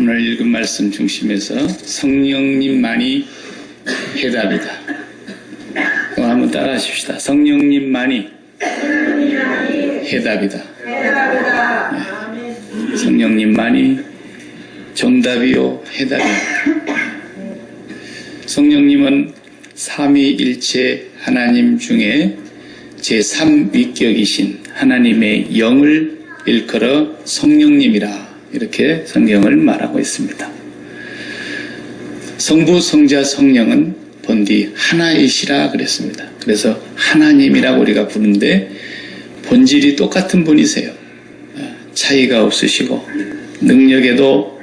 오늘 읽은 말씀 중심에서 성령님만이 해답이다. 한번 따라 하십시다. 성령님만이 해답이다. 네. 성령님만이 정답이요 해답이요. 성령님은 삼위일체 하나님 중에 제3위격이신 하나님의 영을 일컬어 성령님이라 이렇게 성경을 말하고 있습니다. 성부, 성자, 성령은 본디 하나이시라 그랬습니다. 그래서 하나님이라고 우리가 부르는데 본질이 똑같은 분이세요. 차이가 없으시고 능력에도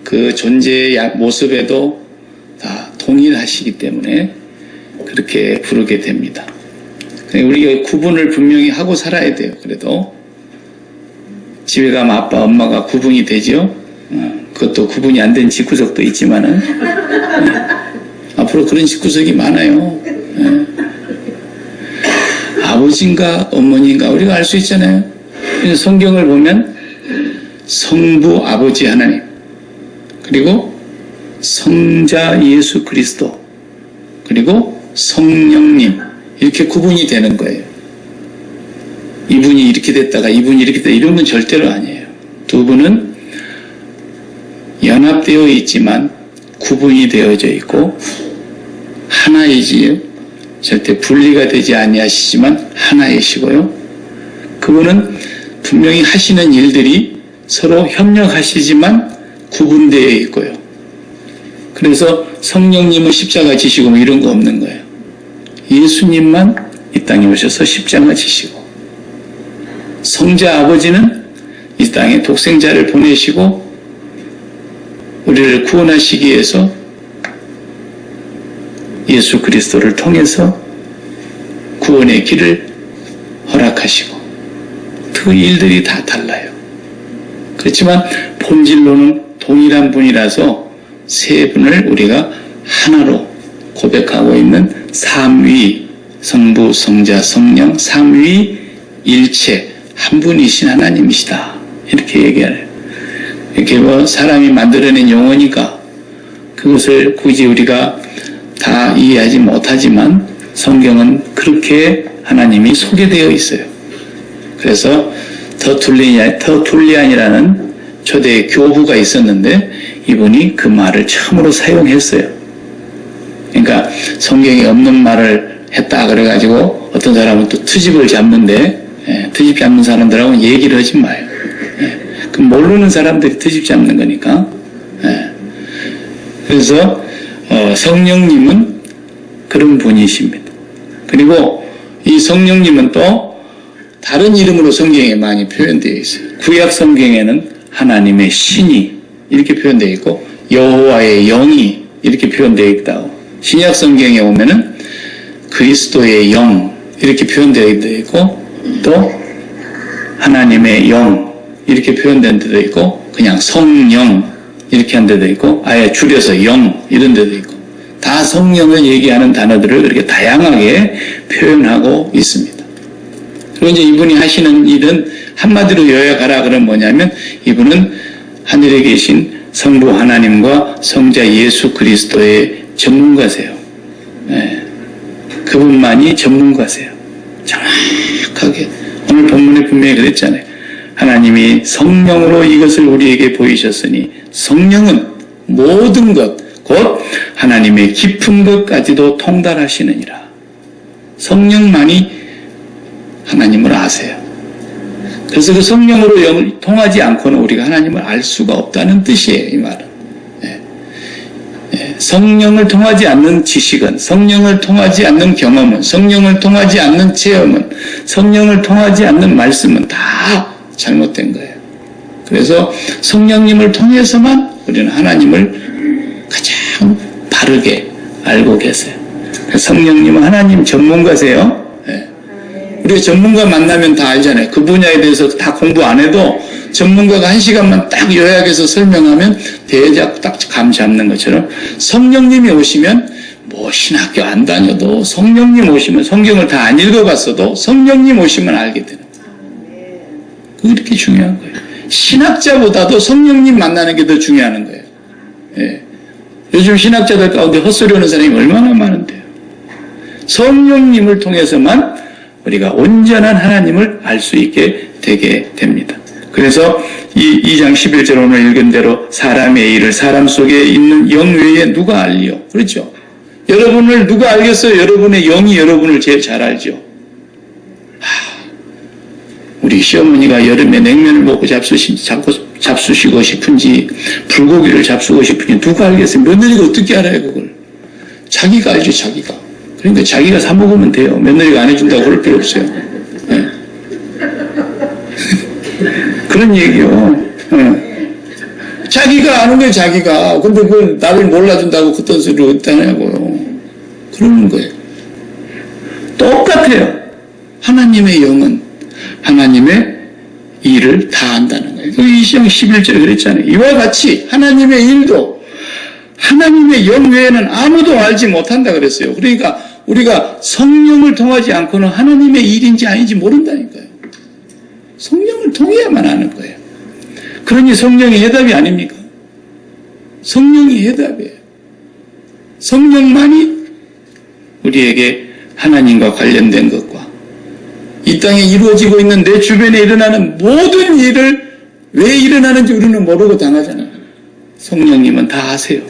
그 존재의 모습에도 다 동일하시기 때문에 그렇게 부르게 됩니다. 우리가 구분을 분명히 하고 살아야 돼요. 그래도 집에 가면 아빠, 엄마가 구분이 되죠. 그것도 구분이 안 된 집구석도 있지만은 앞으로 그런 집구석이 많아요. 아버지인가 어머니인가 우리가 알 수 있잖아요. 그래서 성경을 보면 성부 아버지 하나님 그리고 성자 예수 그리스도 그리고 성령님 이렇게 구분이 되는 거예요. 이분이 이렇게 됐다가 이분이 이렇게 됐다 이런 건 절대로 아니에요. 두 분은 연합되어 있지만 구분이 되어져 있고 하나이지요. 절대 분리가 되지 아니하시지만 하나이시고요. 그분은 분명히 하시는 일들이 서로 협력하시지만 구분되어 있고요. 그래서 성령님은 십자가 지시고 뭐 이런 거 없는 거예요. 예수님만 이 땅에 오셔서 십자가 지시고 성자 아버지는 이 땅에 독생자를 보내시고 우리를 구원하시기 위해서 예수 그리스도를 통해서 구원의 길을 허락하시고 그 일들이 다 달라요. 그렇지만 본질로는 동일한 분이라서 세 분을 우리가 하나로 고백하고 있는 삼위 성부 성자 성령 삼위 일체 한 분이신 하나님이시다 이렇게 얘기해요. 이렇게 뭐 사람이 만들어낸 용어니까 그것을 굳이 우리가 다 이해하지 못하지만 성경은 그렇게 하나님이 소개되어 있어요. 그래서 터툴리안이라는 초대 교부가 있었는데 이분이 그 말을 처음으로 사용했어요. 그러니까 성경에 없는 말을 했다 그래가지고 어떤 사람은 또 트집을 잡는데 트집 잡는 사람들하고는 얘기를 하지 마요. 그 모르는 사람들이 트집 잡는 거니까. 그래서 성령님은 그런 분이십니다. 그리고 이 성령님은 또 다른 이름으로 성경에 많이 표현되어 있어요. 구약 성경에는 하나님의 신이 이렇게 표현되어 있고 여호와의 영이 이렇게 표현되어 있다고. 신약 성경에 오면은 그리스도의 영 이렇게 표현되어 있고 또 하나님의 영 이렇게 표현된 데도 있고 그냥 성령 이렇게 한 데도 있고 아예 줄여서 영 이런 데도 있고 다 성령을 얘기하는 단어들을 그렇게 다양하게 표현하고 있습니다. 그리고 이제 이분이 하시는 일은 한마디로 요약하라 그러면 뭐냐면 이분은 하늘에 계신 성부 하나님과 성자 예수 그리스도의 전문가세요. 그분만이 전문가세요. 정확하게 오늘 본문에 분명히 그랬잖아요. 하나님이 성령으로 이것을 우리에게 보이셨으니 성령은 모든 것 곧 하나님의 깊은 것까지도 통달하시느니라. 성령만이 하나님을 아세요. 그래서 그 성령으로 영을 통하지 않고는 우리가 하나님을 알 수가 없다는 뜻이에요. 이 말은. 성령을 통하지 않는 지식은, 성령을 통하지 않는 경험은, 성령을 통하지 않는 체험은, 성령을 통하지 않는 말씀은 다 잘못된 거예요. 그래서 성령님을 통해서만 우리는 하나님을 가장 바르게 알고 계세요. 성령님은 하나님 전문가세요. 우리가 전문가 만나면 다 알잖아요. 그 분야에 대해서 다 공부 안 해도 전문가가 1시간만 딱 요약해서 설명하면 대략 딱 감 잡는 것처럼 성령님이 오시면 뭐 신학교 안 다녀도 성령님 오시면 성경을 다 안 읽어봤어도 성령님 오시면 알게 되는 거예요. 그게 이렇게 중요한 거예요. 신학자보다도 성령님 만나는 게 더 중요한 거예요. 예. 요즘 신학자들 가운데 헛소리 하는 사람이 얼마나 많은데요. 성령님을 통해서만 우리가 온전한 하나님을 알 수 있게 되게 됩니다. 그래서 이 2장 11절 오늘 읽은 대로 사람의 일을 사람 속에 있는 영 외에 누가 알리요? 그렇죠? 여러분을 누가 알겠어요? 여러분의 영이 여러분을 제일 잘 알죠. 우리 시어머니가 여름에 냉면을 먹고 잡수시고 싶은지 불고기를 잡수고 싶은지 누가 알겠어요? 며느리가 어떻게 알아요 그걸? 자기가 알죠. 자기가. 그러니까 자기가 사 먹으면 돼요. 며느리가 안 해준다고 그럴 필요 없어요. 네. 그런 얘기요. 네. 자기가 아는 거예요. 자기가. 근데 그걸 나를 몰라준다고 그딴 소리를 어디다 하냐고요. 그러는 거예요. 똑같아요. 하나님의 영은 하나님의 일을 다 안다는 거예요. 2장 11절에 그랬잖아요. 이와 같이 하나님의 일도 하나님의 영 외에는 아무도 알지 못한다 그랬어요. 그러니까 우리가 성령을 통하지 않고는 하나님의 일인지 아닌지 모른다니까요. 성령을 통해야만 아는 거예요. 그러니 성령이 해답이 아닙니까? 성령이 해답이에요. 성령만이 우리에게 하나님과 관련된 것과 이 땅에 이루어지고 있는 내 주변에 일어나는 모든 일을 왜 일어나는지 우리는 모르고 당하잖아요. 성령님은 다 아세요.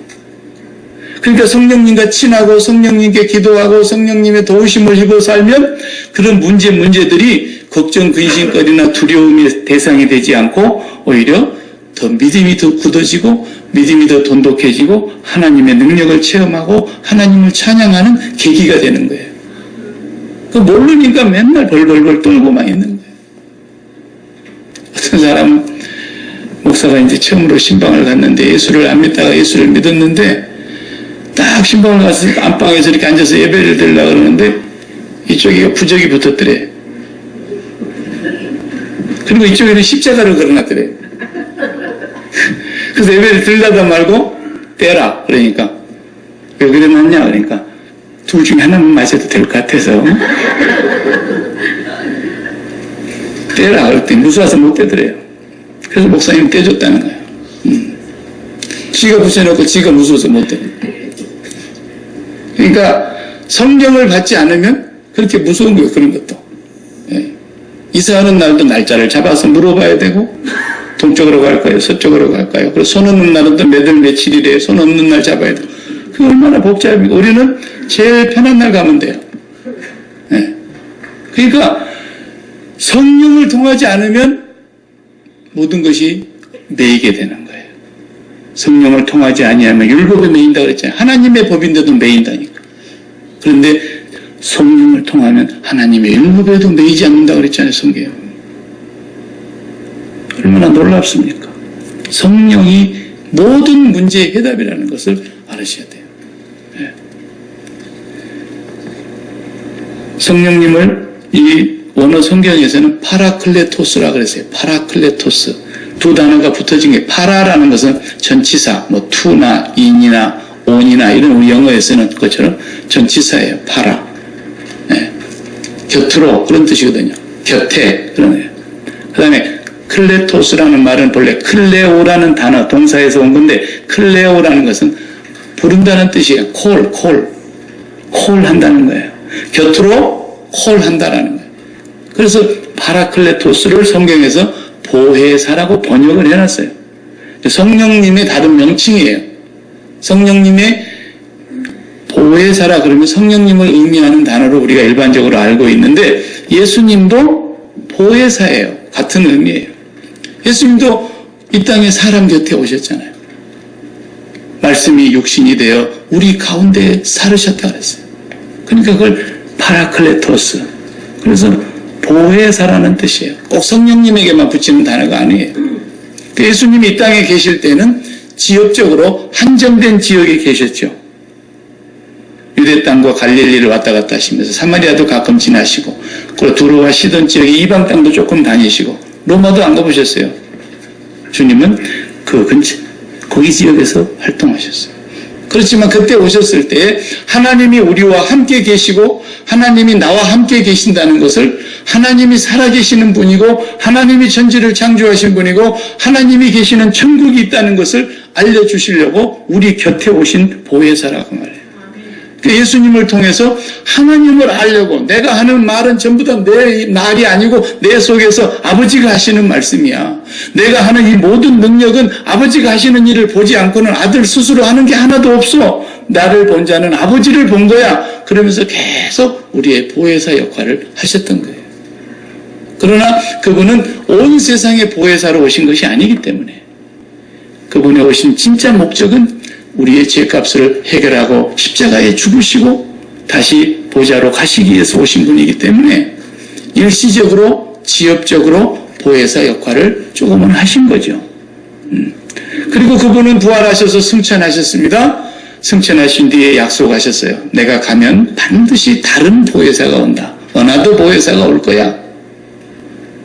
그러니까 성령님과 친하고 성령님께 기도하고 성령님의 도우심을 입어 살면 그런 문제들이 걱정, 근심거리나 두려움의 대상이 되지 않고 오히려 더 믿음이 더 굳어지고 믿음이 더 돈독해지고 하나님의 능력을 체험하고 하나님을 찬양하는 계기가 되는 거예요. 그 모르니까 맨날 벌벌벌 떨고만 있는 거예요. 어떤 사람은 목사가 이제 처음으로 신방을 갔는데 예수를 안 믿다가 예수를 믿었는데 딱 신방을 가서 안방에서 이렇게 앉아서 예배를 드리려고 그러는데 이쪽에 부적이 붙었더래. 그리고 이쪽에는 십자가를 걸어놨더래. 그래서 예배를 드리려다 말고 떼라. 그러니까 왜 그래놨냐? 그러니까 둘 중에 하나만 마셔도 될 것 같아서 떼라. 그랬더니 무서워서 못 떼더래요. 그래서 목사님 떼줬다는 거예요. 지가 붙여놓고 지가 무서워서 못 떼. 그러니까 성령을 받지 않으면 그렇게 무서운 거예요. 그런 것도. 예. 이사하는 날도 날짜를 잡아서 물어봐야 되고 동쪽으로 갈까요? 서쪽으로 갈까요? 그리고 손 없는 날은 또 몇 월 며칠이래요. 손 없는 날 잡아야 돼요. 그게 얼마나 복잡합니까? 우리는 제일 편한 날 가면 돼요. 예. 그러니까 성령을 통하지 않으면 모든 것이 매이게 되는 거예요. 성령을 통하지 아니하면 율법에 매인다 그랬잖아요. 하나님의 법인데도 매인다니까. 그런데 성령을 통하면 하나님의 율법에도 매이지 않는다 그랬잖아요. 성경. 얼마나 놀랍습니까? 성령이 모든 문제의 해답이라는 것을 알으셔야 돼요. 네. 성령님을 이 원어 성경에서는 파라클레토스라 그랬어요. 파라클레토스. 두 단어가 붙어진 게 파라라는 것은 전치사, 뭐 투나 인이나 온이나 이런 우리 영어에 쓰는 것처럼 전치사예요. 파라. 네. 곁으로 그런 뜻이거든요. 곁에 그런 거예요. 그 다음에 클레토스라는 말은 본래 클레오라는 단어 동사에서 온 건데 클레오라는 것은 부른다는 뜻이에요. 콜 한다는 거예요. 곁으로 콜 한다라는 거예요. 그래서 파라클레토스를 성경에서 보혜사라고 번역을 해놨어요. 성령님의 다른 명칭이에요. 성령님의 보혜사라 그러면 성령님을 의미하는 단어로 우리가 일반적으로 알고 있는데 예수님도 보혜사예요. 같은 의미예요. 예수님도 이 땅에 사람 곁에 오셨잖아요. 말씀이 육신이 되어 우리 가운데 살으셨다 그랬어요. 그러니까 그걸 파라클레토스. 그래서 보혜사라는 뜻이에요. 꼭 성령님에게만 붙이는 단어가 아니에요. 예수님이 이 땅에 계실 때는 지역적으로 한정된 지역에 계셨죠. 유대 땅과 갈릴리를 왔다 갔다 하시면서 사마리아도 가끔 지나시고 그리고 두로와 시돈 지역에 이방 땅도 조금 다니시고 로마도 안 가보셨어요. 주님은 그 근처 거기 지역에서 활동하셨어요. 그렇지만 그때 오셨을 때 하나님이 우리와 함께 계시고 하나님이 나와 함께 계신다는 것을, 하나님이 살아계시는 분이고 하나님이 천지를 창조하신 분이고 하나님이 계시는 천국이 있다는 것을 알려주시려고 우리 곁에 오신 보혜사라고 말해요. 예수님을 통해서 하나님을 알려고, 내가 하는 말은 전부 다 내 말이 아니고 내 속에서 아버지가 하시는 말씀이야. 내가 하는 이 모든 능력은 아버지가 하시는 일을 보지 않고는 아들 스스로 하는 게 하나도 없어. 나를 본 자는 아버지를 본 거야. 그러면서 계속 우리의 보혜사 역할을 하셨던 거예요. 그러나 그분은 온 세상의 보혜사로 오신 것이 아니기 때문에, 그분이 오신 진짜 목적은 우리의 죄값을 해결하고 십자가에 죽으시고 다시 보좌로 가시기 위해서 오신 분이기 때문에 일시적으로 지엽적으로 보혜사 역할을 조금은 하신 거죠. 그리고 그분은 부활하셔서 승천하셨습니다. 승천하신 뒤에 약속하셨어요. 내가 가면 반드시 다른 보혜사가 온다. 나도 보혜사가 올 거야.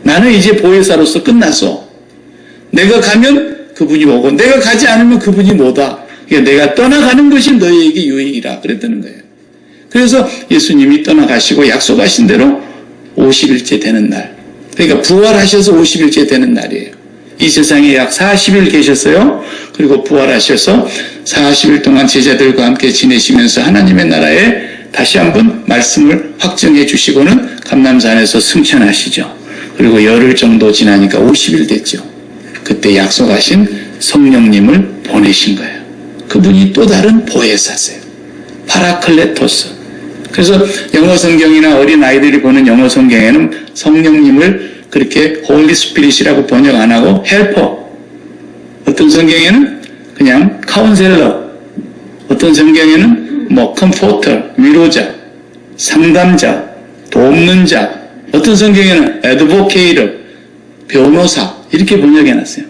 나는 이제 보혜사로서 끝났어. 내가 가면 그분이 오고 내가 가지 않으면 그분이 못 와. 그러니까 내가 떠나가는 것이 너희에게 유익이라 그랬다는 거예요. 그래서 예수님이 떠나가시고 약속하신 대로 50일째 되는 날, 그러니까 부활하셔서 50일째 되는 날이에요. 이 세상에 약 40일 계셨어요. 그리고 부활하셔서 40일 동안 제자들과 함께 지내시면서 하나님의 나라에 다시 한번 말씀을 확정해 주시고는 감람산에서 승천하시죠. 그리고 열흘 정도 지나니까 50일 됐죠. 그때 약속하신 성령님을 보내신 거예요. 그분이 또 다른 보혜사세요. 파라클레토스. 그래서 영어 성경이나 어린 아이들이 보는 영어 성경에는 성령님을 그렇게 홀리 스피릿이라고 번역 안 하고 헬퍼, 어떤 성경에는 그냥 카운셀러, 어떤 성경에는 컴포터, 위로자, 상담자, 돕는 자, 어떤 성경에는 애드보케이터, 변호사, 이렇게 번역해놨어요.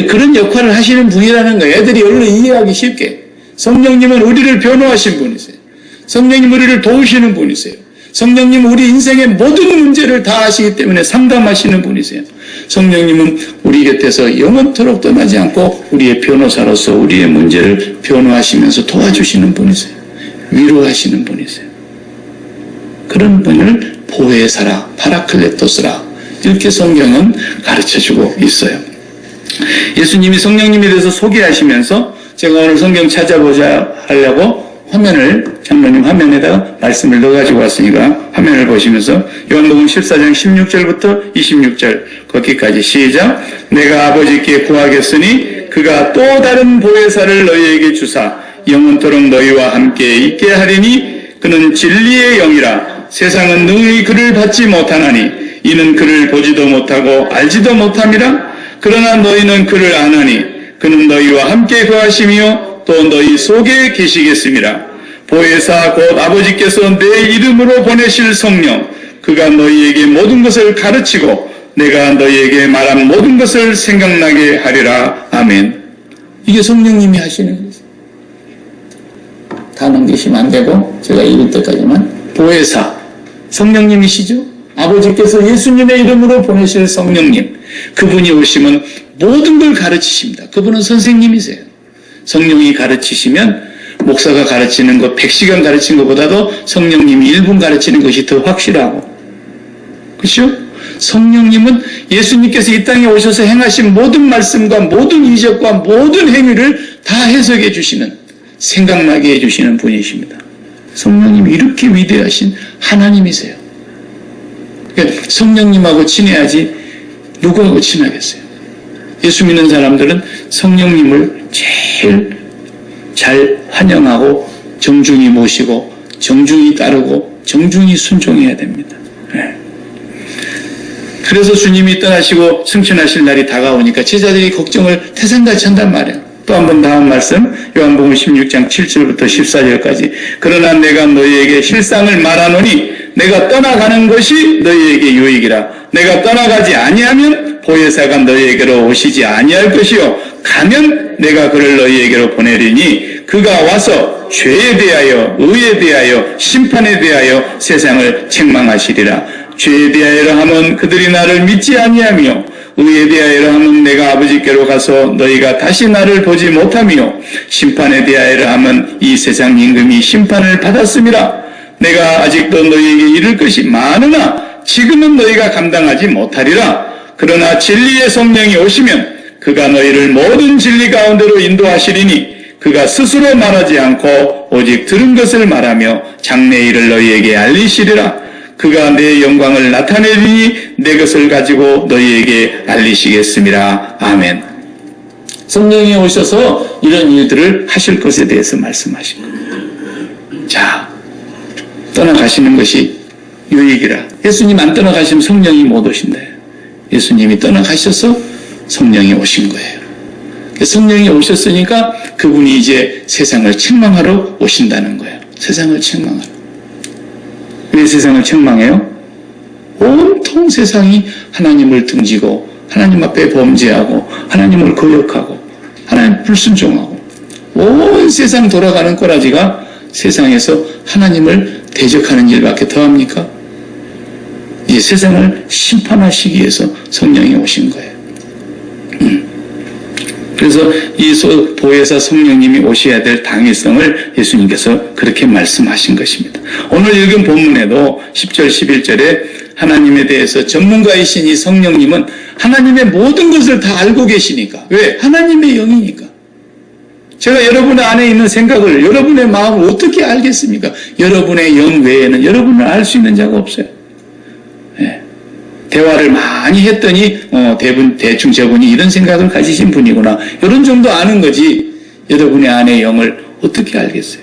그런 역할을 하시는 분이라는 거예요. 애들이 얼른 이해하기 쉽게. 성령님은 우리를 변호하신 분이세요. 성령님 우리를 도우시는 분이세요. 성령님은 우리 인생의 모든 문제를 다 아시기 때문에 상담하시는 분이세요. 성령님은 우리 곁에서 영원토록 떠나지 않고 우리의 변호사로서 우리의 문제를 변호하시면서 도와주시는 분이세요. 위로하시는 분이세요. 그런 분을 보혜사라, 파라클레토스라, 이렇게 성경은 가르쳐주고 있어요. 예수님이 성령님에 대해서 소개하시면서, 제가 오늘 성경 찾아보자 하려고 장로님 화면에다가 말씀을 넣어가지고 왔으니까 화면을 보시면서 요한복음 14장 16절부터 26절 거기까지 시작. 내가 아버지께 구하겠으니 그가 또 다른 보혜사를 너희에게 주사 영원토록 너희와 함께 있게 하리니 그는 진리의 영이라. 세상은 능히 그를 받지 못하나니 이는 그를 보지도 못하고 알지도 못함이라. 그러나 너희는 그를 아나니 그는 너희와 함께 거하시며 또 너희 속에 계시겠습니다. 보혜사 곧 아버지께서 내 이름으로 보내실 성령, 그가 너희에게 모든 것을 가르치고 내가 너희에게 말한 모든 것을 생각나게 하리라. 아멘. 이게 성령님이 하시는 거예요. 다 넘기시면 안 되고 제가 이럴 때까지만. 보혜사 성령님이시죠. 아버지께서 예수님의 이름으로 보내실 성령님, 그분이 오시면 모든 걸 가르치십니다. 그분은 선생님이세요. 성령이 가르치시면 목사가 가르치는 것 100시간 가르친 것보다도 성령님이 1분 가르치는 것이 더 확실하고, 그렇죠? 성령님은 예수님께서 이 땅에 오셔서 행하신 모든 말씀과 모든 이적과 모든 행위를 다 해석해 주시는, 생각나게 해주시는 분이십니다. 성령님이 이렇게 위대하신 하나님이세요. 그러니까 성령님하고 친해야지 누구하고 친하겠어요? 예수 믿는 사람들은 성령님을 제일 잘 환영하고 정중히 모시고 정중히 따르고 정중히 순종해야 됩니다. 네. 그래서 주님이 떠나시고 승천하실 날이 다가오니까 제자들이 걱정을 태산같이 한단 말이에요. 또 한 번 다음 말씀 요한복음 16장 7절부터 14절까지. 그러나 내가 너희에게 실상을 말하노니 내가 떠나가는 것이 너희에게 유익이라. 내가 떠나가지 아니하면 보혜사가 너희에게로 오시지 아니할 것이요 가면 내가 그를 너희에게로 보내리니 그가 와서 죄에 대하여 의에 대하여 심판에 대하여 세상을 책망하시리라. 죄에 대하여 하면 그들이 나를 믿지 아니하며 의에 대하여라 하면 내가 아버지께로 가서 너희가 다시 나를 보지 못하며 심판에 대하여라 하면 이 세상 임금이 심판을 받았음이라. 내가 아직도 너희에게 이를 것이 많으나 지금은 너희가 감당하지 못하리라. 그러나 진리의 성령이 오시면 그가 너희를 모든 진리 가운데로 인도하시리니 그가 스스로 말하지 않고 오직 들은 것을 말하며 장래 일을 너희에게 알리시리라. 그가 내 영광을 나타내리니 내 것을 가지고 너희에게 알리시겠습니다. 아멘. 성령이 오셔서 이런 일들을 하실 것에 대해서 말씀하신 겁니다. 자, 떠나가시는 것이 유익이라. 예수님 안 떠나가시면 성령이 못 오신다. 예수님이 떠나가셔서 성령이 오신 거예요. 성령이 오셨으니까 그분이 이제 세상을 책망하러 오신다는 거예요. 세상을 책망하러. 왜 세상을 책망해요? 온통 세상이 하나님을 등지고 하나님 앞에 범죄하고 하나님을 거역하고 하나님 불순종하고 온 세상 돌아가는 꼬라지가 세상에서 하나님을 대적하는 일밖에 더합니까? 이 세상을 심판하시기 위해서 성령이 오신 거예요. 그래서 이 보혜사 성령님이 오셔야 될 당위성을 예수님께서 그렇게 말씀하신 것입니다. 오늘 읽은 본문에도 10절 11절에 하나님에 대해서 전문가이신 이 성령님은 하나님의 모든 것을 다 알고 계시니까. 왜? 하나님의 영이니까. 제가 여러분의 안에 있는 생각을, 여러분의 마음을 어떻게 알겠습니까? 여러분의 영 외에는 여러분을 알 수 있는 자가 없어요. 네. 대화를 많이 했더니 대충 저분이 이런 생각을 가지신 분이구나. 이런 정도 아는 거지 여러분의 안의 영을 어떻게 알겠어요?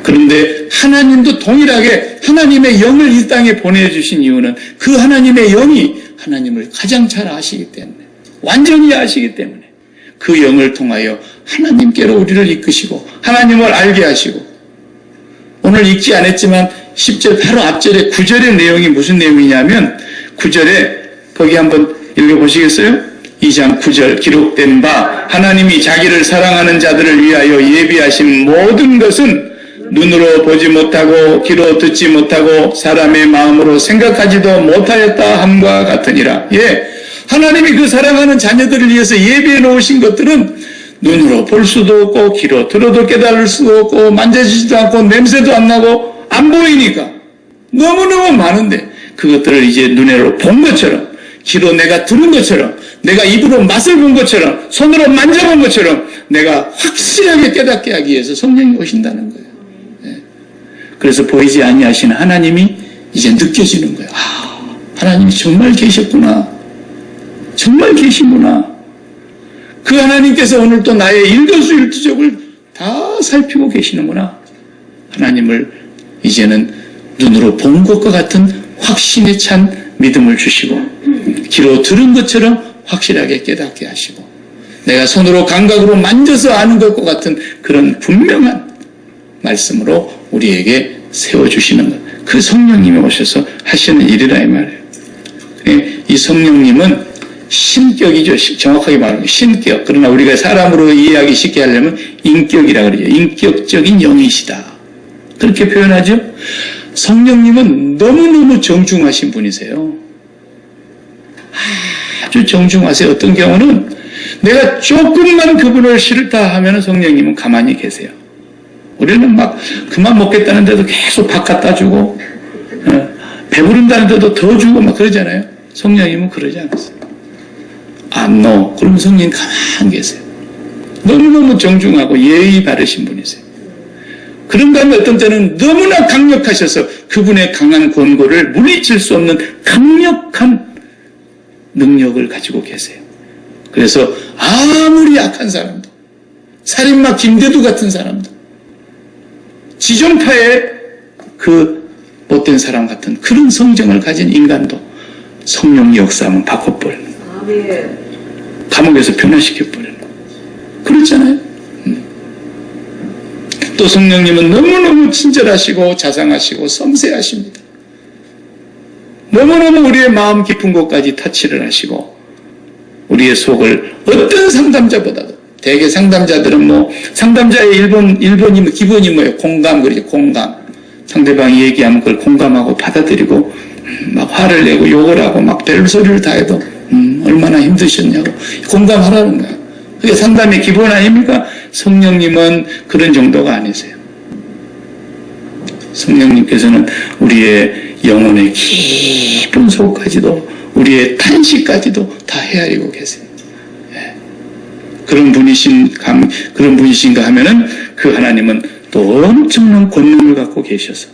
그런데 하나님도 동일하게 하나님의 영을 이 땅에 보내주신 이유는 그 하나님의 영이 하나님을 가장 잘 아시기 때문에, 완전히 아시기 때문에 그 영을 통하여 하나님께로 우리를 이끄시고 하나님을 알게 하시고, 오늘 읽지 않았지만 10절 바로 앞절에 9절의 내용이 무슨 내용이냐면 9절에 거기 한번 읽어보시겠어요? 2장 9절 기록된 바 하나님이 자기를 사랑하는 자들을 위하여 예비하신 모든 것은 눈으로 보지 못하고 귀로 듣지 못하고 사람의 마음으로 생각하지도 못하였다 함과 같으니라. 예, 하나님이 그 사랑하는 자녀들을 위해서 예비해 놓으신 것들은 눈으로 볼 수도 없고 귀로 들어도 깨달을 수도 없고 만져지지도 않고 냄새도 안 나고 안 보이니까 너무너무 많은데 그것들을 이제 눈으로 본 것처럼, 귀로 내가 들은 것처럼, 내가 입으로 맛을 본 것처럼, 손으로 만져본 것처럼 내가 확실하게 깨닫게 하기 위해서 성령이 오신다는 거예요. 네. 그래서 보이지 아니하시는 하나님이 이제 느껴지는 거예요. 아, 하나님이 정말 계셨구나. 정말 계시구나. 그 하나님께서 오늘 또 나의 일거수일투족을 다 살피고 계시는구나. 하나님을 이제는 눈으로 본 것과 같은 확신에 찬 믿음을 주시고 귀로 들은 것처럼 확실하게 깨닫게 하시고 내가 손으로 감각으로 만져서 아는 것과 같은 그런 분명한 말씀으로 우리에게 세워주시는 것. 그 성령님이 오셔서 하시는 일이라 이 말이에요. 이 성령님은 신격이죠. 정확하게 말하면 신격. 그러나 우리가 사람으로 이해하기 쉽게 하려면 인격이라 그러죠. 인격적인 영이시다. 그렇게 표현하죠. 성령님은 너무너무 정중하신 분이세요. 아주 정중하세요. 어떤 경우는 내가 조금만 그분을 싫다 하면 성령님은 가만히 계세요. 우리는 막 그만 먹겠다는데도 계속 밥 갖다 주고 배부른다는데도 더 주고 막 그러잖아요. 성령님은 그러지 않았어요. no. 그러면 성령님 가만히 계세요. 너무너무 정중하고 예의 바르신 분이세요. 그런 다음에 어떤 때는 너무나 강력하셔서 그분의 강한 권고를 물리칠 수 없는 강력한 능력을 가지고 계세요. 그래서 아무리 약한 사람도, 살인마 김대두 같은 사람도, 지존파의 그 못된 사람 같은 그런 성정을 가진 인간도 성령 역사하면 바꿔버리는 거예요. 감옥에서 변화시켜버리는 거예요. 그렇잖아요. 또 성령님은 너무너무 친절하시고 자상하시고 섬세하십니다. 너무너무 우리의 마음 깊은 곳까지 터치를 하시고 우리의 속을 어떤 상담자보다도, 대개 상담자들은 상담자의 기본이 뭐예요? 공감, 그러죠. 공감. 상대방이 얘기하면 그걸 공감하고 받아들이고 막 화를 내고 욕을 하고 막 별소리를 다 해도 얼마나 힘드셨냐고 공감하라는 거야. 그게 상담의 기본 아닙니까? 성령님은 그런 정도가 아니세요. 성령님께서는 우리의 영혼의 깊은 속까지도 우리의 탄식까지도 다 헤아리고 계세요. 그런 분이신가 하면은 그 하나님은 또 엄청난 권능을 갖고 계셔서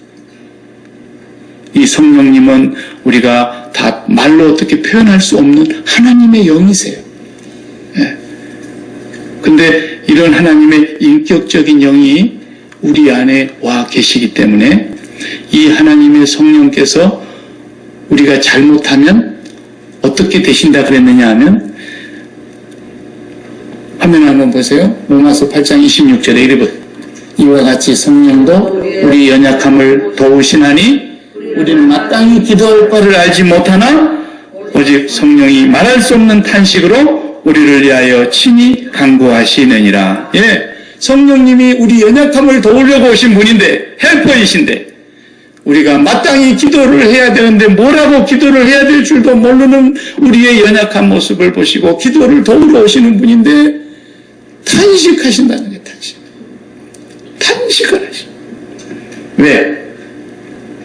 이 성령님은 우리가 다 말로 어떻게 표현할 수 없는 하나님의 영이세요. 근데 이런 하나님의 인격적인 영이 우리 안에 와 계시기 때문에 이 하나님의 성령께서 우리가 잘못하면 어떻게 되신다 그랬느냐 하면 화면 한번 보세요. 로마서 8장 26절에 이르되 이와 같이 성령도 우리 연약함을 도우시나니 우리는 마땅히 기도할 바를 알지 못하나 오직 성령이 말할 수 없는 탄식으로 우리를 위하여 친히 간구하시느니라. 성령님이 우리 연약함을 도우려고 오신 분인데 헬퍼이신데 우리가 마땅히 기도를 해야 되는데 뭐라고 기도를 해야 될 줄도 모르는 우리의 연약한 모습을 보시고 기도를 도우러 오시는 분인데 탄식하신다는 거예요. 탄식을 하시. 왜?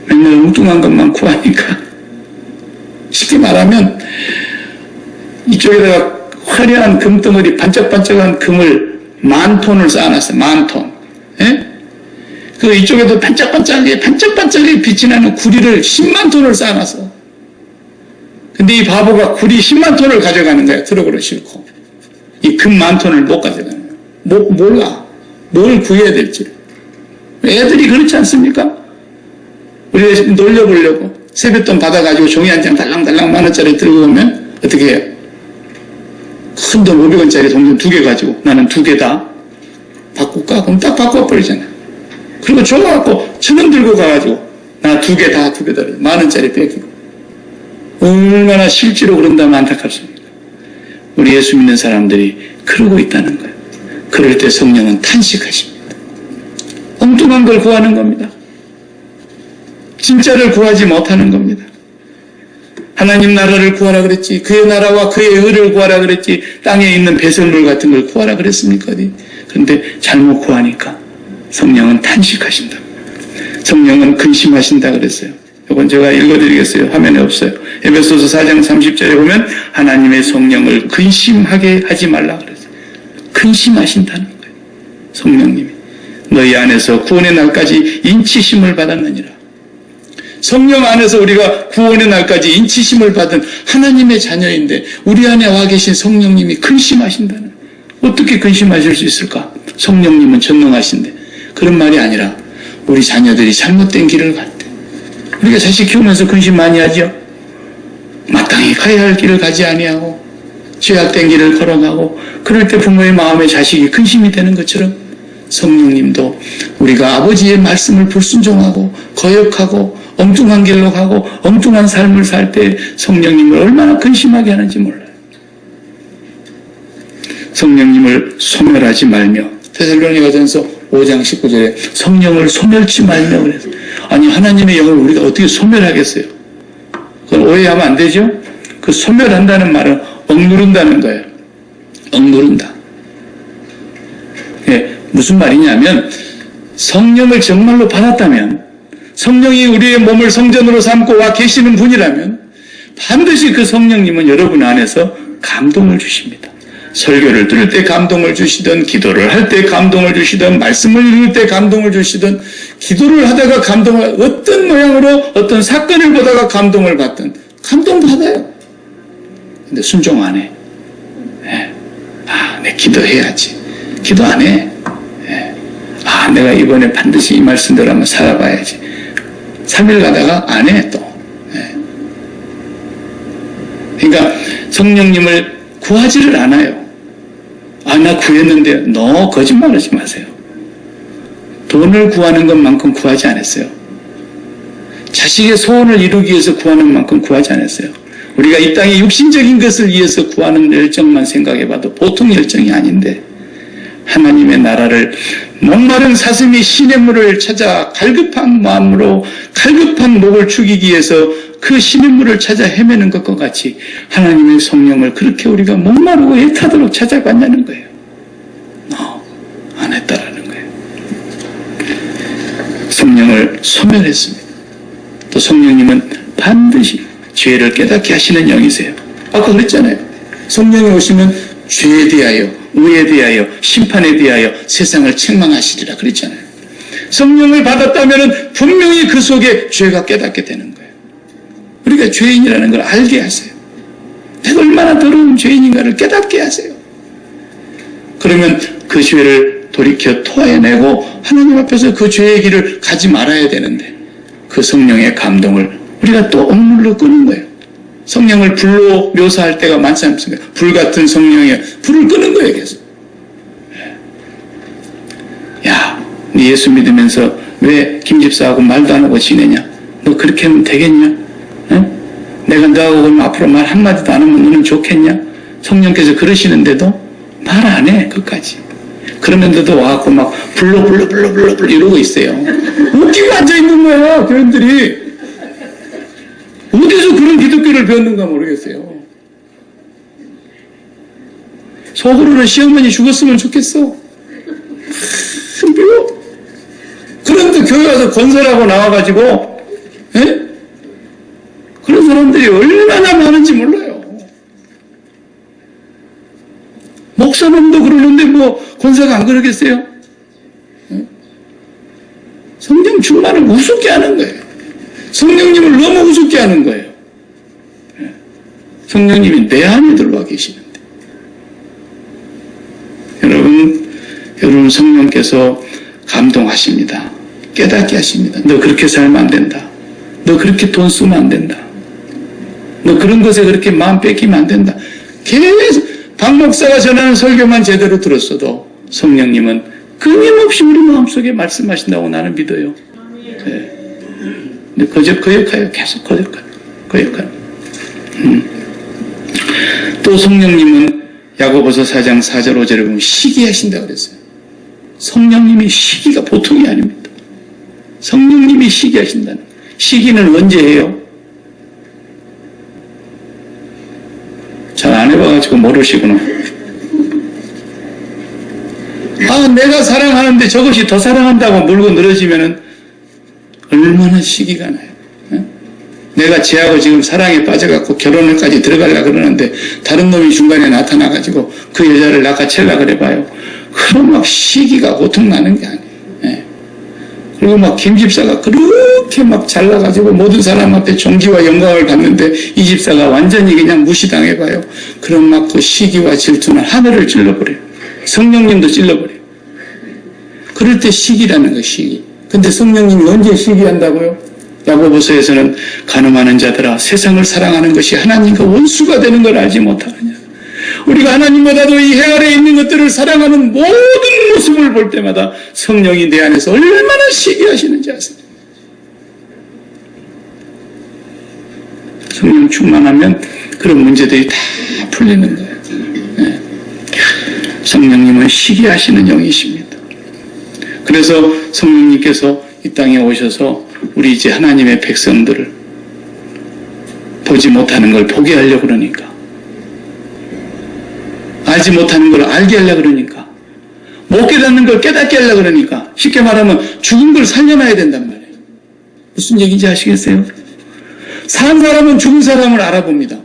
맨날 엉뚱한 것만 구하니까. 쉽게 말하면 이쪽에다가 화려한 금덩어리 반짝반짝한 금을 10,000톤을 쌓아놨어요. 10,000톤. 그 이쪽에도 반짝반짝하게 빛이 나는 구리를 10만 톤을 쌓아놨어. 근데 이 바보가 구리 10만 톤을 가져가는 거야. 트럭으로 싣고. 이 금 10,000톤을 못 가져가는 거야. 몰라. 뭘 구해야 될지. 애들이 그렇지 않습니까? 우리가 놀려보려고 세뱃돈 받아가지고 종이 한 장 달랑달랑 10,000원짜리 들고 오면 어떻게 해요? 큰 돈 500원짜리 동전 2개 가지고 나는 2개다 바꿀까? 그럼 딱 바꿔버리잖아요. 그리고 줘갖고 1,000원 들고 가가지고 나 2개다 10,000원짜리 뺏기고 얼마나 실제로 그런다면 안타깝습니다. 우리 예수 믿는 사람들이 그러고 있다는 거예요. 그럴 때 성령은 탄식하십니다. 엉뚱한 걸 구하는 겁니다. 진짜를 구하지 못하는 겁니다. 하나님 나라를 구하라 그랬지. 그의 나라와 그의 의를 구하라 그랬지. 땅에 있는 배설물 같은 걸 구하라 그랬습니까? 그런데 잘못 구하니까 성령은 탄식하신다. 성령은 근심하신다 그랬어요. 이건 제가 읽어드리겠어요. 화면에 없어요. 에베소서 4장 30절에 보면 하나님의 성령을 근심하게 하지 말라 그랬어요. 근심하신다는 거예요. 성령님이. 너희 안에서 구원의 날까지 인치심을 받았느니라. 성령 안에서 우리가 구원의 날까지 인치심을 받은 하나님의 자녀인데 우리 안에 와 계신 성령님이 근심하신다는. 어떻게 근심하실 수 있을까? 성령님은 전능하신데. 그런 말이 아니라 우리 자녀들이 잘못된 길을 갈 때 우리가 자식 키우면서 근심 많이 하죠. 마땅히 가야 할 길을 가지 아니하고 죄악된 길을 걸어가고 그럴 때 부모의 마음에 자식이 근심이 되는 것처럼 성령님도 우리가 아버지의 말씀을 불순종하고 거역하고 엉뚱한 길로 가고 엉뚱한 삶을 살 때 성령님을 얼마나 근심하게 하는지 몰라요. 성령님을 소멸하지 말며 데살로니가전서 5장 19절에 성령을 소멸치 말며 그래서 아니 하나님의 영을 우리가 어떻게 소멸하겠어요? 그건 오해하면 안 되죠? 그 소멸한다는 말은 억누른다는 거예요. 억누른다. 무슨 말이냐면 성령을 정말로 받았다면 성령이 우리의 몸을 성전으로 삼고 와 계시는 분이라면 반드시 그 성령님은 여러분 안에서 감동을 주십니다. 설교를 들을 때 감동을 주시든 기도를 할 때 감동을 주시든 말씀을 읽을 때 감동을 주시든 기도를 하다가 감동을 어떤 모양으로 어떤 사건을 보다가 감동을 받든 감동받아요. 근데 순종 안 해. 내 기도해야지. 기도 안 해. 내가 이번에 반드시 이 말씀대로 한번 살아봐야지. 3일 가다가 안 해, 또. 그러니까 성령님을 구하지를 않아요. 나 구했는데, 너 거짓말 하지 마세요. 돈을 구하는 것만큼 구하지 않았어요. 자식의 소원을 이루기 위해서 구하는 만큼 구하지 않았어요. 우리가 이 땅의 육신적인 것을 위해서 구하는 열정만 생각해봐도 보통 열정이 아닌데 하나님의 나라를 목마른 사슴이 시냇물을 찾아 갈급한 마음으로 갈급한 목을 축이기 위해서 그 시냇물을 찾아 헤매는 것과 같이 하나님의 성령을 그렇게 우리가 목마르고 애타도록 찾아갔냐는 거예요. 안 했다라는 거예요. 성령을 소멸했습니다. 또 성령님은 반드시 죄를 깨닫게 하시는 영이세요. 아까 그랬잖아요. 성령이 오시면 죄에 대하여, 의에 대하여, 심판에 대하여 세상을 책망하시리라 그랬잖아요. 성령을 받았다면 분명히 그 속에 죄가 깨닫게 되는 거예요. 우리가 죄인이라는 걸 알게 하세요. 내가 얼마나 더러운 죄인인가를 깨닫게 하세요. 그러면 그 죄를 돌이켜 토해내고 하나님 앞에서 그 죄의 길을 가지 말아야 되는데 그 성령의 감동을 우리가 또 억눌러 끄는 거예요. 성령을 불로 묘사할 때가 많지 않습니까? 불같은 성령이에요. 불을 끄는 거예요, 계속. 야, 네 예수 믿으면서 왜 김집사하고 말도 안 하고 지내냐? 너 그렇게 하면 되겠냐? 응? 내가 너하고 그러면 앞으로 말 한마디도 안 하면 너는 좋겠냐? 성령께서 그러시는데도 말 안 해, 끝까지. 그러면서도 와갖고 막 불러 이러고 있어요. 웃기고 앉아있는 거예요, 교인들이. 어디서 그런 기독교를 배웠는가 모르겠어요. 속으로는 시어머니 죽었으면 좋겠어. 미워. 그런데 교회 와서 건설하고 나와가지고, 에? 그런 사람들이 얼마나 많은지 몰라요. 목사님도 그러는데 뭐 권사가 안 그러겠어요? 에? 성령 충만을 우습게 하는 거예요. 성령님을 너무 우습게 하는 거예요. 에? 성령님이 내 안에 들어와 계시는데. 여러분 성령께서 감동하십니다. 깨닫게 하십니다. 너 그렇게 살면 안 된다. 너 그렇게 돈 쓰면 안 된다. 너 그런 것에 그렇게 마음 뺏기면 안 된다. 계속 박 목사가 전하는 설교만 제대로 들었어도 성령님은 끊임없이 우리 마음속에 말씀하신다고 나는 믿어요. 네. 근데 거역해요. 계속 거역해요. 또 성령님은 야고보서 4장 4절 5절에 보면 시기하신다고 그랬어요. 성령님이 시기가 보통이 아닙니다. 성령님이 시기하신다는. 시기는 언제 해요? 잘 안 해봐가지고 모르시구나. 아, 내가 사랑하는데 저것이 더 사랑한다고 물고 늘어지면은 얼마나 시기가 나요. 에? 내가 쟤하고 지금 사랑에 빠져갖고 결혼을까지 들어가려고 그러는데 다른 놈이 중간에 나타나가지고 그 여자를 낚아채려고 그래봐요. 그럼 막 시기가 고통 나는 게 아니에요. 예. 그리고 막 김 집사가 그렇게 막 잘나가지고 모든 사람한테 존귀와 영광을 받는데 이 집사가 완전히 그냥 무시당해봐요. 그럼 막 그 시기와 질투는 하늘을 찔러버려요. 성령님도 찔러버려요. 그럴 때 시기라는 거예요, 시기. 근데 성령님이 언제 시기한다고요? 야고보서에서는 가늠하는 자들아 세상을 사랑하는 것이 하나님과 원수가 되는 걸 알지 못하느냐. 우리가 하나님보다도 이 해 아래에 있는 것들을 사랑하는 모든 모습을 볼 때마다 성령이 내 안에서 얼마나 시기하시는지 아세요? 성령 충만하면 그런 문제들이 다 풀리는 거예요. 네. 성령님은 시기하시는 영이십니다. 그래서 성령님께서 이 땅에 오셔서 우리 이제 하나님의 백성들을 보지 못하는 걸 보게 하려고 그러니까, 알지 못하는 걸 알게 하려고 그러니까, 못 깨닫는 걸 깨닫게 하려고 그러니까, 쉽게 말하면 죽은 걸 살려놔야 된단 말이에요. 무슨 얘기인지 아시겠어요? 산 사람은 죽은 사람을 알아봅니다.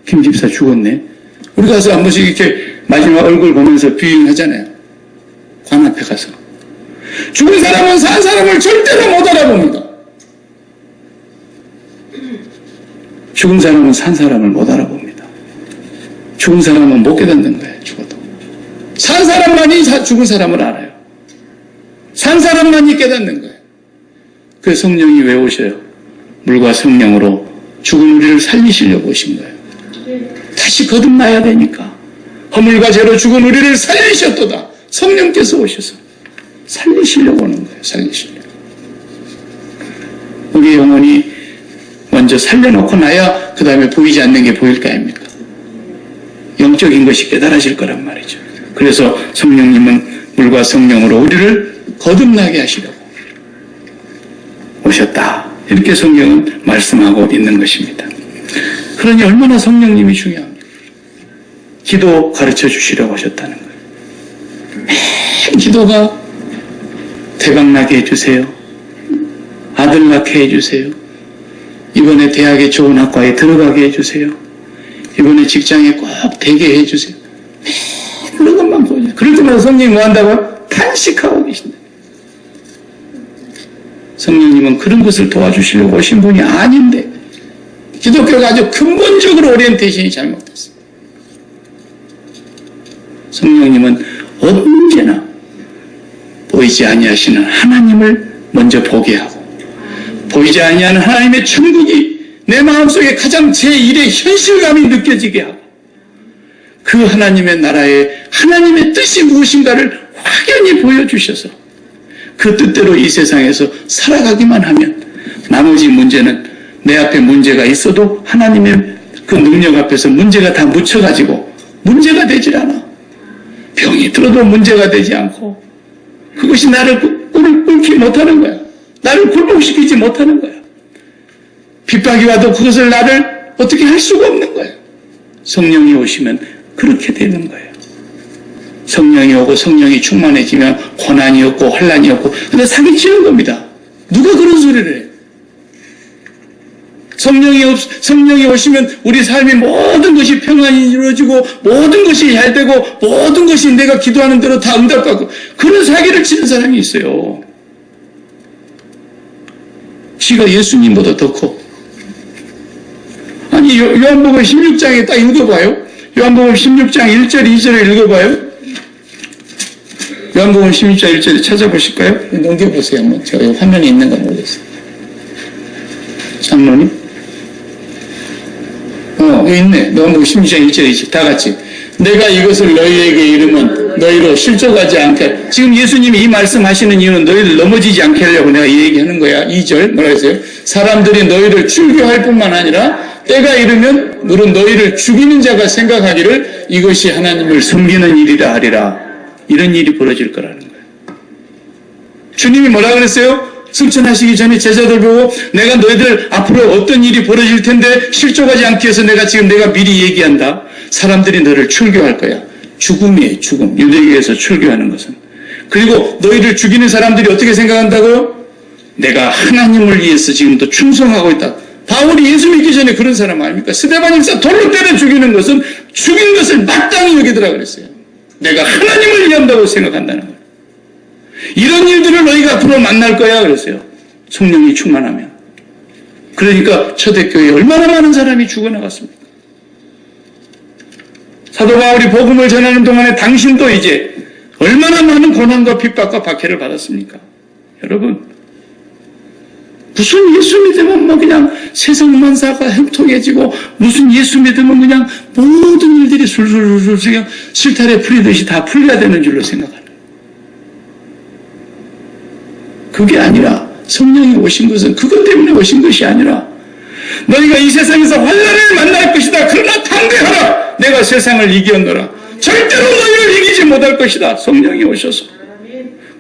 김 집사 죽었네. 우리 가서 한 번씩 이렇게 마지막 얼굴 보면서 뷰잉 하잖아요. 관 앞에 가서. 죽은 사람은 산 사람을 절대로 못 알아봅니다. 죽은 사람은 산 사람을 못 알아봅니다. 죽은 사람은 못 깨닫는 거예요, 죽어도. 산 사람만이 죽은 사람을 알아요. 산 사람만이 깨닫는 거예요. 그 성령이 왜 오셔요? 물과 성령으로 죽은 우리를 살리시려고 오신 거예요. 다시 거듭나야 되니까. 허물과 죄로 죽은 우리를 살리셨도다. 성령께서 오셔서 살리시려고 오는 거예요. 살리시려고. 우리 영혼이 먼저 살려놓고 나야 그 다음에 보이지 않는 게 보일 거 아닙니까? 영적인 것이 깨달아질 거란 말이죠. 그래서 성령님은 물과 성령으로 우리를 거듭나게 하시려고 오셨다. 이렇게 성경은 말씀하고 있는 것입니다. 그러니 얼마나 성령님이 중요합니까? 기도 가르쳐 주시려고 하셨다는 거예요. 맨 기도가 대박나게 해주세요. 아들 낳게 해주세요. 이번에 대학에 좋은 학과에 들어가게 해주세요. 이번에 직장에 꼭 되게 해주세요. 그런 것만 보죠. 그럴 때마다 성령이 뭐 한다고? 탄식하고 계신다. 성령님은 그런 것을 도와주시려고 오신 분이 아닌데 기독교가 아주 근본적으로 오리엔테이션이 잘못됐어요. 성령님은 언제나 보이지 아니하시는 하나님을 먼저 보게 하고 보이지 아니하는 하나님의 천국이 내 마음속에 가장 제1의 현실감이 느껴지게 하고 그 하나님의 나라에 하나님의 뜻이 무엇인가를 확연히 보여주셔서 그 뜻대로 이 세상에서 살아가기만 하면 나머지 문제는 내 앞에 문제가 있어도 하나님의 그 능력 앞에서 문제가 다 묻혀가지고 문제가 되질 않아. 병이 들어도 문제가 되지 않고 그것이 나를 꿇지 못하는 거야. 나를 굴복시키지 못하는 거야. 핍박이 와도 그것을 나를 어떻게 할 수가 없는 거야. 성령이 오시면 그렇게 되는 거예요. 성령이 오고 성령이 충만해지면 고난이 없고 환난이 없고 근데 사기치는 겁니다. 누가 그런 소리를 해? 성령이 오시면 우리 삶의 모든 것이 평안이 이루어지고 모든 것이 잘 되고 모든 것이 내가 기도하는 대로 다 응답받고 그런 사기를 치는 사람이 있어요. 지가 예수님보다 더 커. 아니 요한복음 16장에 딱 읽어봐요. 요한복음 16장 1절 2절을 읽어봐요. 요한복음 16장 1절에 찾아보실까요? 넘겨보세요. 한번. 제가 화면에 있는 건 모르겠어요. 장로님? 여기 있네. 요한복음 16장 1절 2절 다 같이. 내가 이것을 너희에게 이르면 너희로 실족하지 않게. 지금 예수님이 이 말씀하시는 이유는 너희를 넘어지지 않게 하려고 내가 이 얘기하는 거야. 2절 뭐라 했어요? 사람들이 너희를 출교할 뿐만 아니라 때가 이르면 물은 너희를 죽이는 자가 생각하기를 이것이 하나님을 섬기는 일이라 하리라. 이런 일이 벌어질 거라는 거예요. 주님이 뭐라 그랬어요? 승천하시기 전에 제자들 보고 내가 너희들 앞으로 어떤 일이 벌어질 텐데 실족하지 않기 위해서 내가 미리 얘기한다. 사람들이 너를 출교할 거야. 죽음이에요. 죽음. 유대교에서 출교하는 것은. 그리고 너희를 죽이는 사람들이 어떻게 생각한다고요? 내가 하나님을 위해서 지금도 충성하고 있다. 바울이 예수 믿기 전에 그런 사람 아닙니까? 스데반 일사 돌로 때려 죽이는 것은 죽인 것을 마땅히 여기더라 그랬어요. 내가 하나님을 위한다고 생각한다는 거예요. 이런 일들을 너희가 앞으로 만날 거야 그랬어요. 성령이 충만하면. 그러니까 초대교회에 얼마나 많은 사람이 죽어나갔습니까? 사도 바울이 복음을 전하는 동안에 당신도 이제 얼마나 많은 고난과 핍박과 박해를 받았습니까? 여러분 무슨 예수 믿으면 뭐 그냥 세상 만사가 형통해지고 무슨 예수 믿으면 그냥 모든 일들이 술술술 그냥 실타래 풀리듯이 다 풀려야 되는 줄로 생각하는 그게 아니라 성령이 오신 것은 그것 때문에 오신 것이 아니라 너희가 이 세상에서 환난을 만날 것이다. 그러나 담대하라. 내가 세상을 이겼노라. 절대로 너희를 이기지 못할 것이다. 성령이 오셔서.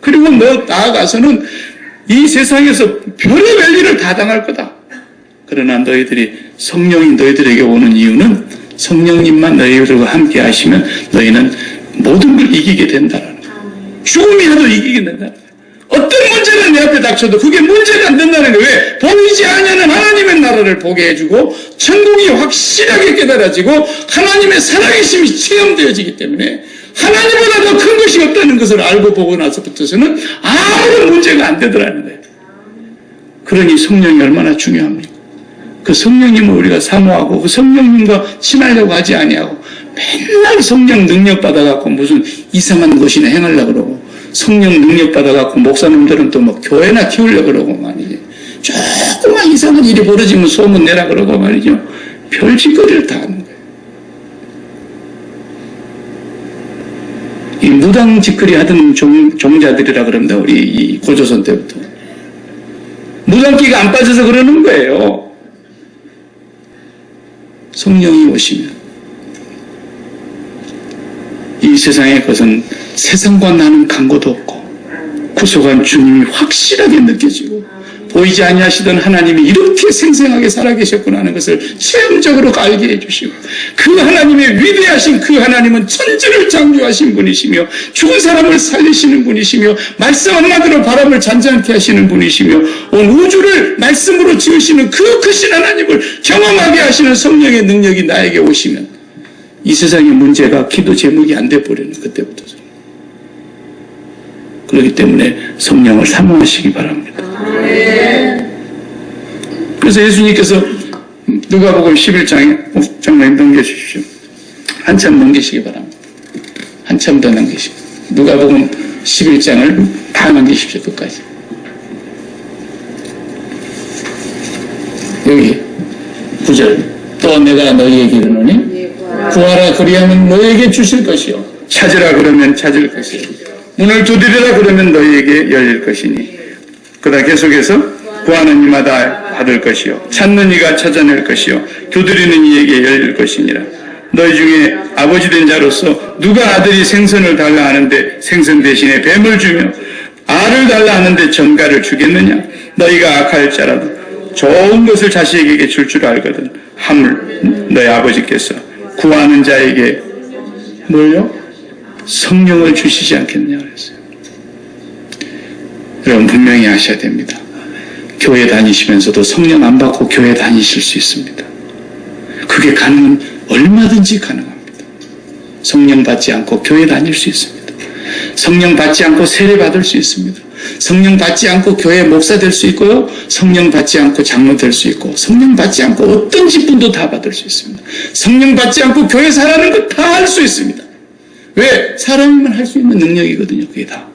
그리고 너 나아가서는 이 세상에서 별의별 일을 다 당할 거다. 그러나 너희들이 성령이 너희들에게 오는 이유는 성령님만 너희들과 함께 하시면 너희는 모든 걸 이기게 된다는 거예요. 죽음이 하도 이기게 된다는 거예요. 어떤 문제가 내 앞에 닥쳐도 그게 문제가 안 된다는 거예요. 왜? 보이지 않는 하나님의 나라를 보게 해주고 천국이 확실하게 깨달아지고 하나님의 살아계심이 체험되어지기 때문에 하나님보다 더 큰 것이 없다는 것을 알고 보고 나서부터서는 아무런 문제가 안 되더라는 거예요. 그러니 성령이 얼마나 중요합니까? 그 성령님을 우리가 사모하고 그 성령님과 친하려고 하지 아니하고 맨날 성령 능력 받아갖고 무슨 이상한 것이나 행하려고 그러고 성령 능력 받아갖고 목사님들은 또 뭐 교회나 키우려고 그러고 말이지. 조그만 이상한 일이 벌어지면 소문 내라 그러고 말이죠. 별짓거리를 다 하는 거예요. 이 무당 짓거리 하던 종자들이라 그럽니다. 우리 이 고조선 때부터. 무당기가 안 빠져서 그러는 거예요. 성령이 오시면 이 세상의 것은 세상과 나는 간고도 없고 구속한 주님이 확실하게 느껴지고 보이지 아니하시던 하나님이 이렇게 생생하게 살아계셨구나 하는 것을 체험적으로 알게 해주시고, 그 하나님의 위대하신 그 하나님은 천지를 창조하신 분이시며 죽은 사람을 살리시는 분이시며 말씀 한마디로 바람을 잔잔케 하시는 분이시며 온 우주를 말씀으로 지으시는 그 크신 하나님을 경험하게 하시는 성령의 능력이 나에게 오시면 이 세상의 문제가 기도 제목이 안 돼버리는, 그때부터. 그렇기 때문에 성령을 사모하시기 바랍니다. 그래서 예수님께서 누가복음 11장에 장로님 넘겨주십시오. 한참 넘기시기 바랍니다. 한참 더 넘기시고 누가복음 11장을 다 넘기십시오. 끝까지. 여기 9절. 또 내가 너희에게 이르노니 구하라 그리하면 너희에게 주실 것이요 찾으라 그러면 찾을 것이요 문을 두드리라 그러면 너희에게 열릴 것이니 그러다 계속해서 구하는 이마다 받을 것이요 찾는 이가 찾아낼 것이요 두드리는 이에게 열릴 것이니라. 너희 중에 아버지 된 자로서 누가 아들이 생선을 달라 하는데 생선 대신에 뱀을 주며 알을 달라 하는데 전갈을 주겠느냐. 너희가 악할 자라도 좋은 것을 자식에게 줄 줄 알거든 하물 너희 아버지께서 구하는 자에게 뭘요? 성령을 주시지 않겠느냐 그랬어요. 여러분 분명히 아셔야 됩니다. 교회 다니시면서도 성령 안 받고 교회 다니실 수 있습니다. 그게 가능은 얼마든지 가능합니다. 성령 받지 않고 교회 다닐 수 있습니다. 성령 받지 않고 세례 받을 수 있습니다. 성령 받지 않고 교회 목사 될 수 있고요. 성령 받지 않고 장로 될 수 있고, 성령 받지 않고 어떤 직분도 다 받을 수 있습니다. 성령 받지 않고 교회 사라는 거 다 할 수 있습니다. 왜? 사람이면 할 수 있는 능력이거든요. 그게 다.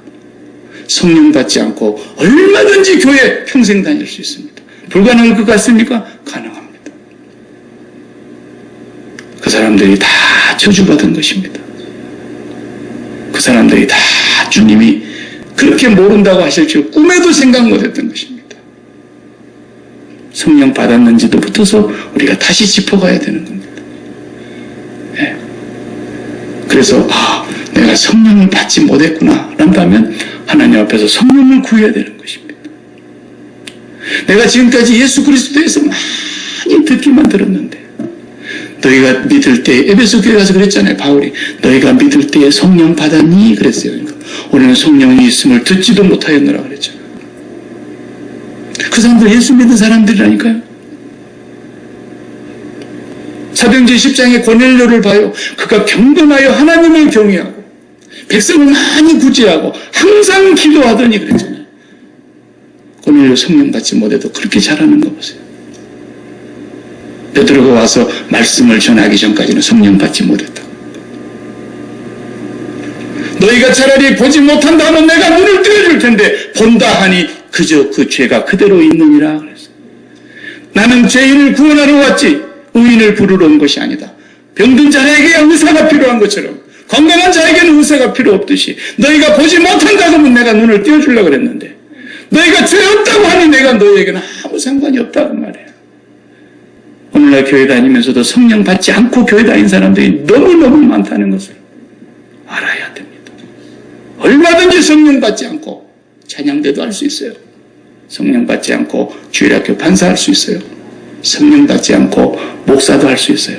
성령 받지 않고 얼마든지 교회 평생 다닐 수 있습니다. 불가능할 것 같습니까? 가능합니다. 그 사람들이 다 저주받은 것입니다. 그 사람들이 다 주님이 그렇게 모른다고 하실 줄 꿈에도 생각 못했던 것입니다. 성령 받았는지도 붙어서 우리가 다시 짚어가야 되는 겁니다. 네. 그래서 내가 성령을 받지 못했구나 라면 하나님 앞에서 성령을 구해야 되는 것입니다. 내가 지금까지 예수 그리스도에서 많이 듣기만 들었는데 너희가 믿을 때, 에베소 교회 가서 그랬잖아요. 바울이 너희가 믿을 때에 성령 받았니? 그랬어요. 그러니까 우리는 성령이 있음을 듣지도 못하였느라 그랬잖아요. 그 사람들 예수 믿은 사람들이라니까요. 사도행전 10장의 고넬료를 봐요. 그가 경건하여 하나님을 경외하고 백성을 많이 구제하고 항상 기도하더니 그랬잖아요. 고넬료 성령 받지 못해도 그렇게 잘하는 거 보세요. 베드로가 와서 말씀을 전하기 전까지는 성령 받지 못했다. 너희가 차라리 보지 못한다 하면 내가 눈을 떼어줄 텐데 본다 하니 그저 그 죄가 그대로 있느니라 그랬어요. 나는 죄인을 구원하러 왔지 의인을 부르러 온 것이 아니다. 병든 자에게 의사가 필요한 것처럼 건강한 자에게는 의사가 필요 없듯이 너희가 보지 못한다고 하면 내가 눈을 떼어주려고 그랬는데 너희가 죄 없다고 하니 내가 너희에게는 아무 상관이 없다고 말이에요. 오늘날 교회 다니면서도 성령 받지 않고 교회 다닌 사람들이 너무너무 많다는 것을 알아야 됩니다. 얼마든지 성령 받지 않고 찬양대도 할 수 있어요. 성령 받지 않고 주일학교 판사할 수 있어요. 성령 받지 않고 목사도 할 수 있어요.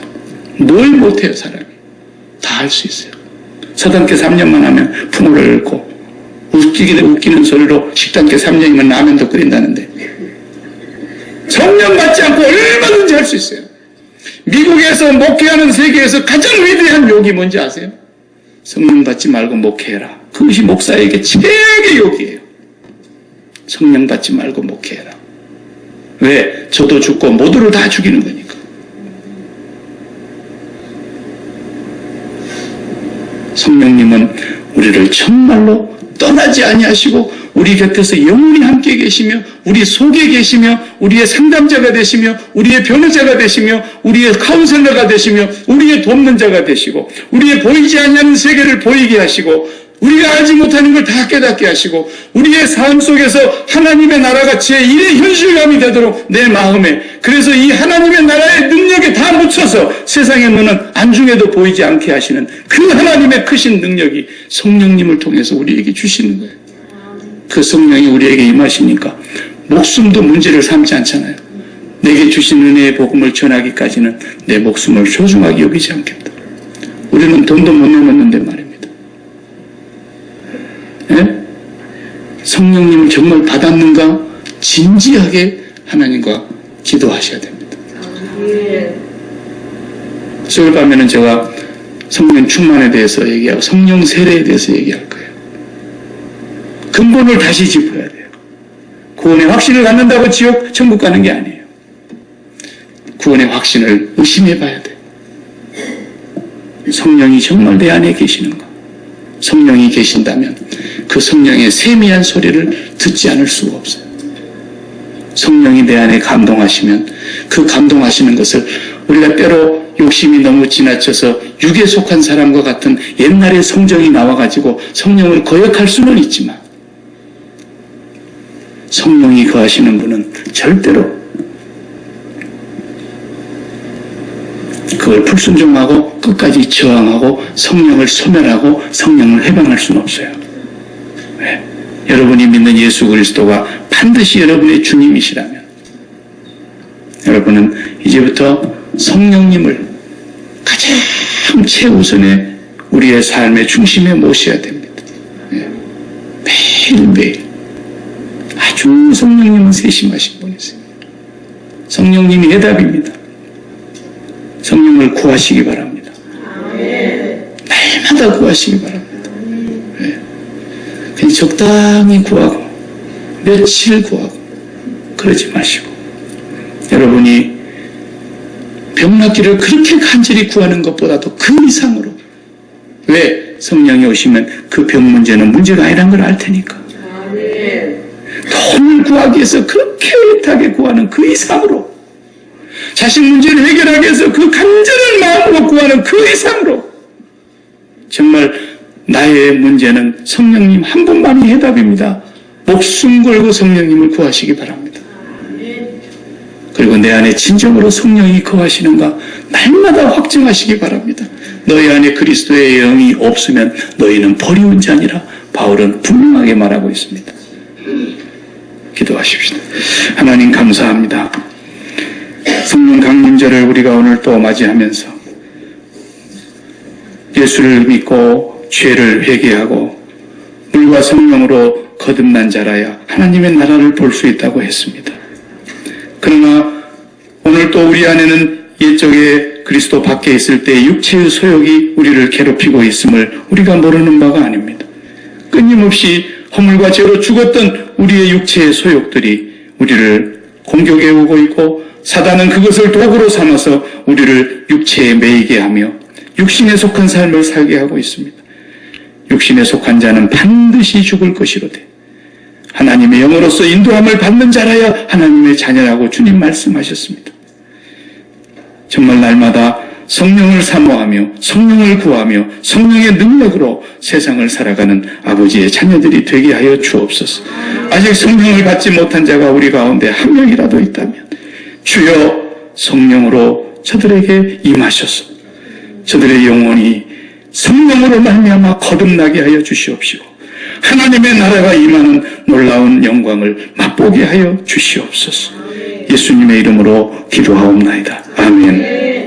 뭘 못해요 사람이. 다 할 수 있어요. 서당계 3년만 하면 풍어를 읊고 웃기는 소리로 식당계 3년이면 라면도 끓인다는데 성령 받지 않고 얼마든지 할 수 있어요. 미국에서 목회하는 세계에서 가장 위대한 욕이 뭔지 아세요? 성령 받지 말고 목회해라. 그것이 목사에게 최악의 욕이에요. 성령 받지 말고 목회해라. 왜? 저도 죽고 모두를 다 죽이는 거니까. 성령님은 우리를 정말로 떠나지 아니하시고 우리 곁에서 영원히 함께 계시며 우리 속에 계시며 우리의 상담자가 되시며 우리의 변호자가 되시며 우리의 카운셀러가 되시며 우리의 돕는 자가 되시고 우리의 보이지 않는 세계를 보이게 하시고 우리가 알지 못하는 걸 다 깨닫게 하시고 우리의 삶 속에서 하나님의 나라가 제1의 현실감이 되도록 내 마음에 그래서 이 하나님의 나라의 능력에 다 묻혀서 세상의 눈은 안중에도 보이지 않게 하시는 그 하나님의 크신 능력이 성령님을 통해서 우리에게 주시는 거예요. 그 성령이 우리에게 임하시니까 목숨도 문제를 삼지 않잖아요. 내게 주신 은혜의 복음을 전하기까지는 내 목숨을 소중하게 여기지 않겠다. 우리는 돈도 못 내놓는데 말입니다. 예? 성령님을 정말 받았는가? 진지하게 하나님과 기도하셔야 됩니다. 수요일 밤에는 제가 성령 충만에 대해서 얘기하고 성령 세례에 대해서 얘기할 거예요. 근본을 다시 짚어야 돼요. 구원의 확신을 갖는다고 지옥, 천국 가는 게 아니에요. 구원의 확신을 의심해 봐야 돼요. 성령이 정말 내 안에 계시는가? 성령이 계신다면 그 성령의 세미한 소리를 듣지 않을 수가 없어요. 성령이 내 안에 감동하시면 그 감동하시는 것을 우리가 때로 욕심이 너무 지나쳐서 육에 속한 사람과 같은 옛날의 성정이 나와가지고 성령을 거역할 수는 있지만 성령이 거하시는 분은 절대로 그걸 불순종하고 끝까지 저항하고 성령을 소멸하고 성령을 해방할 수는 없어요. 왜? 여러분이 믿는 예수 그리스도가 반드시 여러분의 주님이시라면 여러분은 이제부터 성령님을 가장 최우선에 우리의 삶의 중심에 모셔야 됩니다. 매일매일 아주 성령님은 세심하신 분이세요. 성령님이 해답입니다. 성령을 구하시기 바랍니다. 날마다 구하시기 바랍니다. 그냥 적당히 구하고 며칠 구하고 그러지 마시고 여러분이 병낫기를 그렇게 간절히 구하는 것보다도 그 이상으로 왜? 성령이 오시면 그 병 문제는 문제가 아니란 걸 알 테니까 돈을 구하기 위해서 그렇게 애타게 구하는 그 이상으로 자식 문제를 해결하기 위해서 그 간절한 마음으로 구하는 그 이상으로 정말 나의 문제는 성령님 한 분만이 해답입니다. 목숨 걸고 성령님을 구하시기 바랍니다. 그리고 내 안에 진정으로 성령이 거하시는가 날마다 확증하시기 바랍니다. 너희 안에 그리스도의 영이 없으면 너희는 버리운 자니라 바울은 분명하게 말하고 있습니다. 기도하십시다. 하나님 감사합니다. 성령 강림절을 우리가 오늘 또 맞이하면서 예수를 믿고 죄를 회개하고 물과 성령으로 거듭난 자라야 하나님의 나라를 볼 수 있다고 했습니다. 그러나 오늘 또 우리 안에는 옛적에 그리스도 밖에 있을 때 육체의 소욕이 우리를 괴롭히고 있음을 우리가 모르는 바가 아닙니다. 끊임없이 허물과 죄로 죽었던 우리의 육체의 소욕들이 우리를 공격해 오고 있고 사단은 그것을 도구로 삼아서 우리를 육체에 매이게 하며 육신에 속한 삶을 살게 하고 있습니다. 육신에 속한 자는 반드시 죽을 것이로되 하나님의 영으로서 인도함을 받는 자라야 하나님의 자녀라고 주님 말씀하셨습니다. 정말 날마다 성령을 사모하며 성령을 구하며 성령의 능력으로 세상을 살아가는 아버지의 자녀들이 되게 하여 주옵소서. 아직 성령을 받지 못한 자가 우리 가운데 한 명이라도 있다면 주여 성령으로 저들에게 임하셔서 저들의 영혼이 성령으로 말미암아 거듭나게 하여 주시옵시고 하나님의 나라가 임하는 놀라운 영광을 맛보게 하여 주시옵소서. 예수님의 이름으로 기도하옵나이다. 아멘.